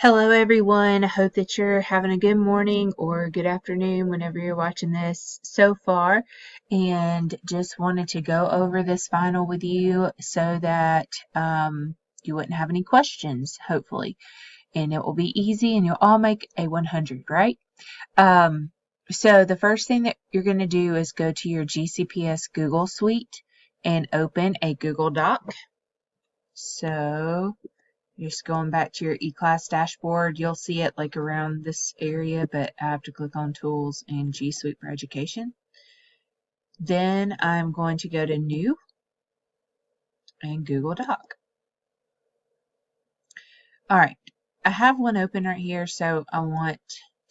Hello, everyone. I hope that you're having a good morning or good afternoon whenever you're watching this so far. And just wanted to go over this final with you so that you wouldn't have any questions, hopefully. And it will be easy and you'll all make a 100, right? So the first thing that you're going to do is go to your GCPS Google Suite and open a Google Doc. So just going back to your eClass dashboard, you'll see it like around this area, but I have to click on Tools and G Suite for Education. Then I'm going to go to New and Google Doc. All right, I have one open right here, so I want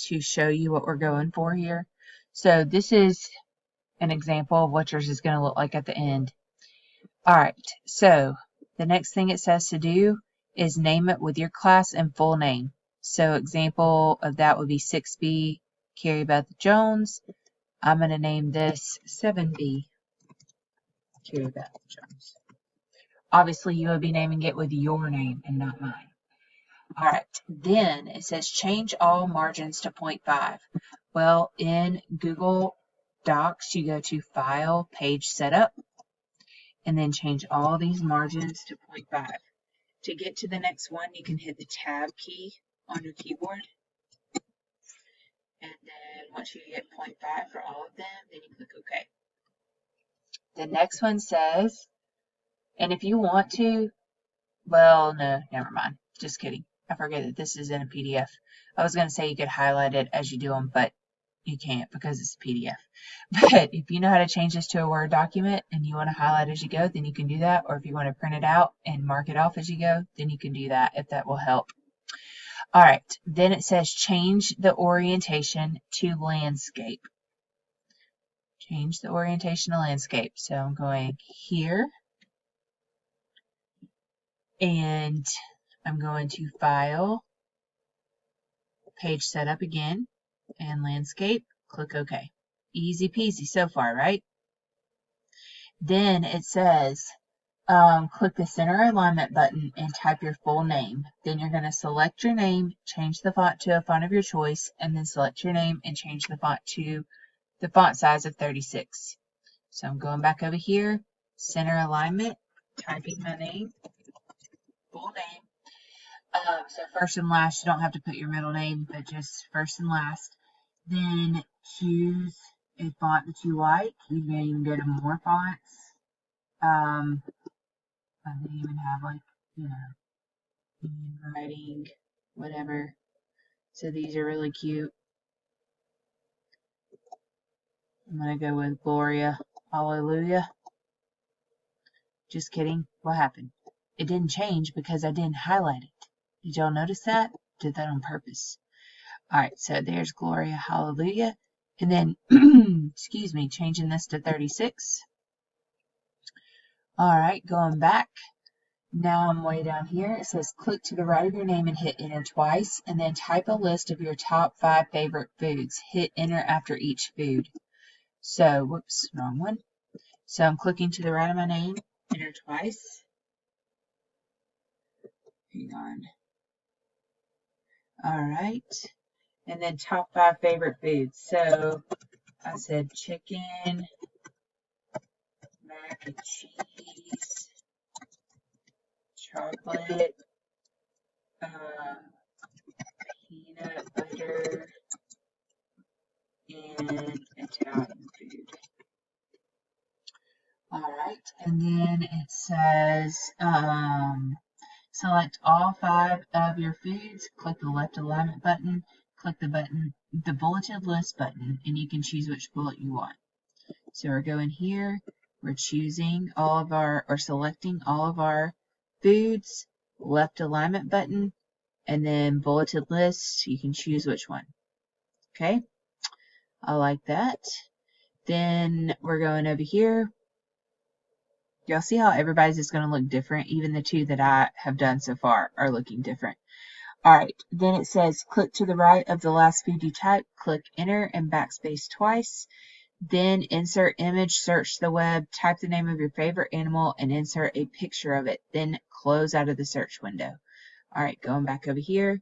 to show you what we're going for here. So this is an example of what yours is going to look like at the end. All right, so the next thing it says to do is name it with your class and full name. So example of that would be 6B, Carrie Beth Jones. I'm going to name this 7B, Carrie Beth Jones. Obviously, you would be naming it with your name and not mine. All right, then it says change all margins to 0.5. Well, in Google Docs, you go to File, Page Setup, and then change all these margins to 0.5. To get to the next one, you can hit the Tab key on your keyboard. And then once you get 0.5 for all of them, then you click OK. The next one says, and if you want to, well, no, never mind. Just kidding. I forget that this is in a PDF. I was going to say you could highlight it as you do them, but you can't because it's a PDF. But if you know how to change this to a Word document and you want to highlight as you go, then you can do that. Or if you want to print it out and mark it off as you go, then you can do that if that will help. All right, then it says change the orientation to landscape. Change the orientation to landscape. So I'm going here and I'm going to File, Page Setup again, and Landscape. Click OK. Easy peasy so far, right? Then it says click the center alignment button and type your full name. Then you're going to select your name, change the font to a font of your choice, and then select your name and change the font to the font size of 36. So I'm going back over here, center alignment, typing my name, full name. So first and last, you don't have to put your middle name, but just first and last. Then choose a font that you like. You can even go to more fonts. I can even have like, handwriting, whatever. So these are really cute. I'm going to go with Gloria, Hallelujah. Just kidding. What happened? It didn't change because I didn't highlight it. Did y'all notice that? Did that on purpose. All right, so there's Gloria, Hallelujah. And then, excuse me, changing this to 36. All right, going back. Now I'm way down here. It says click to the right of your name and hit enter twice, and then type a list of your top 5 favorite foods. Hit enter after each food. So, whoops, wrong one. So I'm clicking to the right of my name, enter twice. Hang on. All right. And then top 5 favorite foods. So I said chicken, mac and cheese, chocolate, peanut butter, and Italian food. All right, and then it says select all 5 of your foods, click the left alignment button, click the bulleted list button, and you can choose which bullet you want. So we're going here, we're choosing all of our, or selecting all of our foods, left alignment button, and then bulleted list, you can choose which one. Okay, I like that. Then we're going over here. Y'all see how everybody's is going to look different? Even the 2 that I have done so far are looking different. All right, then it says click to the right of the last food you type, click enter and backspace twice. Then insert image, search the web, type the name of your favorite animal, and insert a picture of it. Then close out of the search window. All right, going back over here.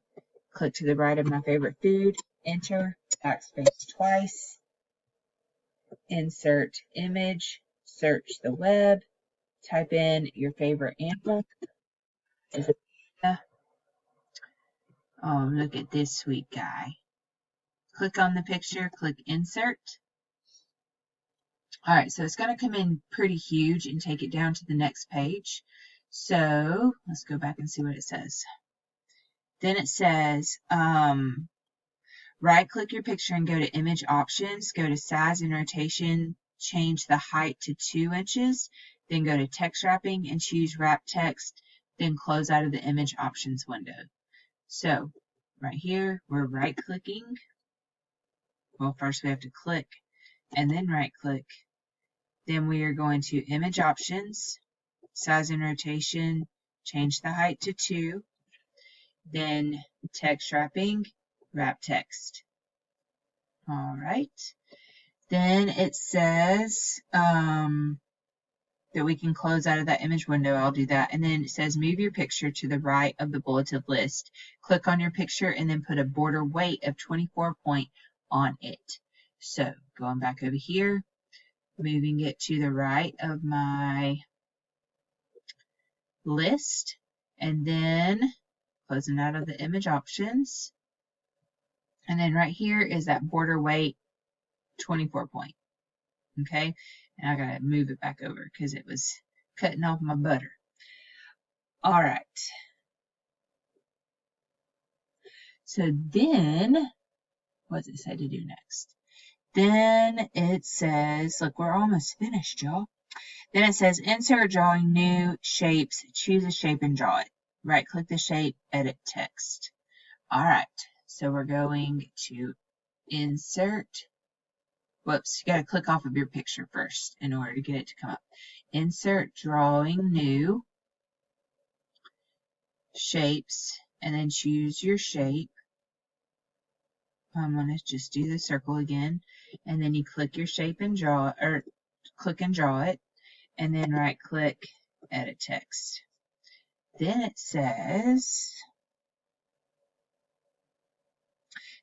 click to the right of my favorite food, enter, backspace twice, insert image, search the web, type in your favorite animal. Oh, look at this sweet guy. Click on the picture, click insert. All right, so it's going to come in pretty huge and take it down to the next page. So let's go back and see what it says. Then it says, right click your picture and go to image options, go to size and rotation, change the height to 2 inches, then go to text wrapping and choose wrap text, then close out of the image options window. So right here, we're right clicking. Well, first we have to click and then right click. Then we are going to image options, size and rotation, change the height to 2, then text wrapping, wrap text. All right. Then it says that we can close out of that image window. I'll do that. And then it says move your picture to the right of the bulleted list. Click on your picture and then put a border weight of 24 point on it. So going back over here, moving it to the right of my list, and then closing out of the image options. And then right here is that border weight 24 point. Okay, and I gotta move it back over because it was cutting off my butter. All right. So then, what does it say to do next? Then it says, look, we're almost finished, y'all. Then it says insert drawing new shapes, choose a shape and draw it. Right click the shape, edit text. All right, so we're going to insert. Whoops, you got to click off of your picture first in order to get it to come up. Insert drawing new shapes and then choose your shape. I'm going to just do the circle again, and then you click your shape and draw, or click and draw it, and then right click, edit text. Then it says,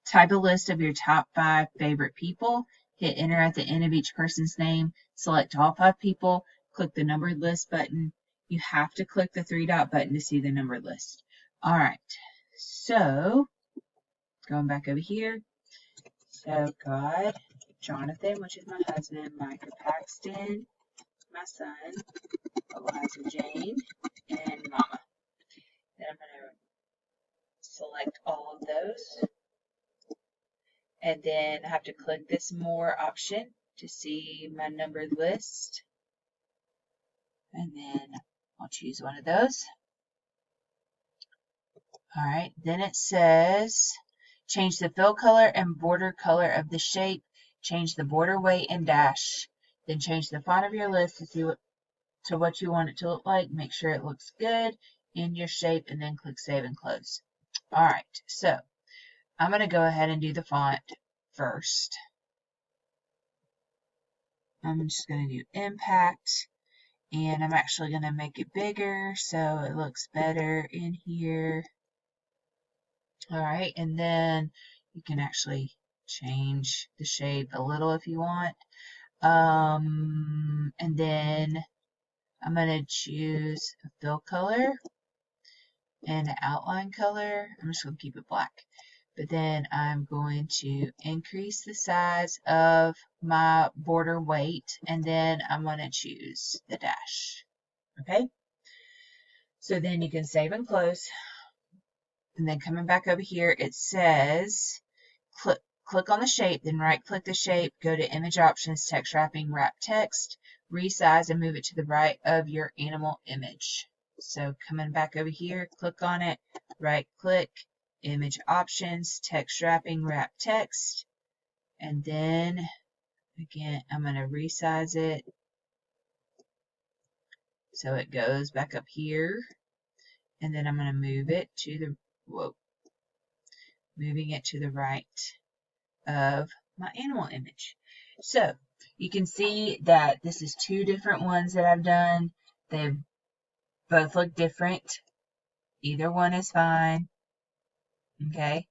type a list of your top 5 favorite people, hit enter at the end of each person's name, select all 5 people, click the numbered list button. You have to click the 3-dot button to see the numbered list. All right, so going back over here, so got Jonathan, which is my husband, Micah Paxton, my son, Eliza Jane, and Mama. Then I'm going to select all of those. And then I have to click this more option to see my numbered list. And then I'll choose one of those. All right, then it says change the fill color and border color of the shape, change the border weight and dash, then change the font of your list to see what you want it to look like. Make sure it looks good in your shape and then click save and close. All right, so I'm going to go ahead and do the font first. I'm just going to do impact, and I'm actually going to make it bigger so it looks better in here. All right, and then you can actually change the shape a little if you want. And then I'm going to choose a fill color and an outline color. I'm just going to keep it black. But then I'm going to increase the size of my border weight, and then I'm going to choose the dash. Okay? So then you can save and close. And then coming back over here, it says click on the shape, then right click the shape, go to image options, text wrapping, wrap text, resize and move it to the right of your animal image. So coming back over here, click on it, right click, image options, text wrapping, wrap text, and then again I'm going to resize it so it goes back up here, and then I'm going to move it to the moving it to the right of my animal image. So you can see that this is 2 different ones that I've done. They both look different. Either one is fine. Okay.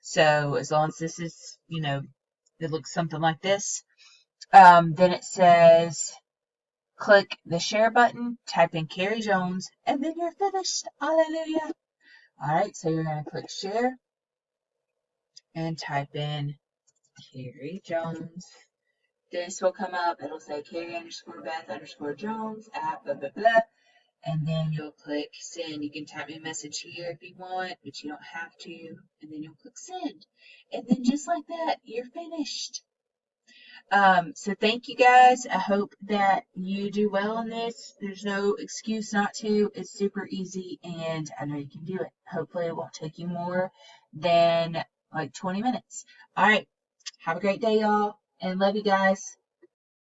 So as long as this is, it looks something like this, then it says click the share button, type in Carrie Jones, and then you're finished. Hallelujah. All right, so you're going to click share and type in Carrie Jones. This will come up. It'll say Carrie _ Beth _ Jones at blah, blah, blah. And then you'll click send. You can type me a message here if you want, but you don't have to. And then you'll click send. And then just like that, you're finished. So thank you guys. I hope that you do well in this. There's no excuse not to. It's super easy and I know you can do it. Hopefully it won't take you more than like 20 minutes. All right. Have a great day, y'all, and love you guys.